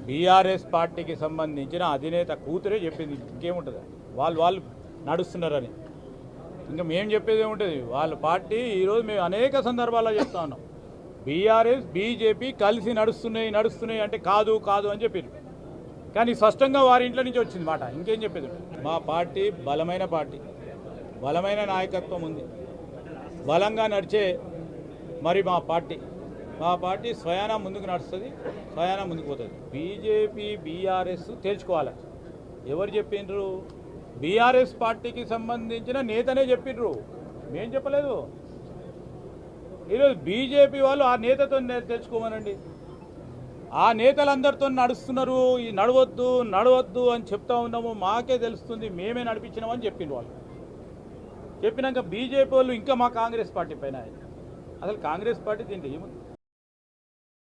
BRS పార్టీకి సంబంధించిన అధినేత కూతురే చెప్పింది, ఇంకేముంటుంది, వాళ్ళు నడుస్తున్నారని. ఇంకా మేము చెప్పేది ఏముంటుంది, వాళ్ళ పార్టీ ఈరోజు మేము అనేక సందర్భాల్లో చెప్తా ఉన్నాం, బీఆర్ఎస్ బీజేపీ కలిసి నడుస్తున్నాయి అంటే కాదు అని చెప్పారు. కానీ స్పష్టంగా వారి ఇంట్లో నుంచి వచ్చింది మాట, ఇంకేం చెప్పేది. మా పార్టీ బలమైన పార్టీ, బలమైన నాయకత్వం ఉంది, బలంగా నడిచే మరి మా పార్టీ స్వయానా ముందుకు నడుస్తుంది, స్వయానా ముందుకు పోతుంది. బీజేపీ బీఆర్ఎస్ తేల్చుకోవాలి. ఎవరు చెప్పిండ్రు? బీఆర్ఎస్ పార్టీకి సంబంధించిన నేతనే చెప్పిండ్రు, మేం చెప్పలేదు. ఈరోజు బీజేపీ వాళ్ళు ఆ నేతతో తెలుసుకోమనండి. ఆ నేతలందరితో నడుస్తున్నారు, ఈ నడవద్దు అని చెప్తా ఉన్నాము, మాకే తెలుస్తుంది, మేమే నడిపించినామని చెప్పిండ్రు వాళ్ళు. చెప్పినాక బీజేపీ వాళ్ళు ఇంకా మా కాంగ్రెస్ పార్టీ పైన, అసలు కాంగ్రెస్ పార్టీ దీంట్లో ఏముంది?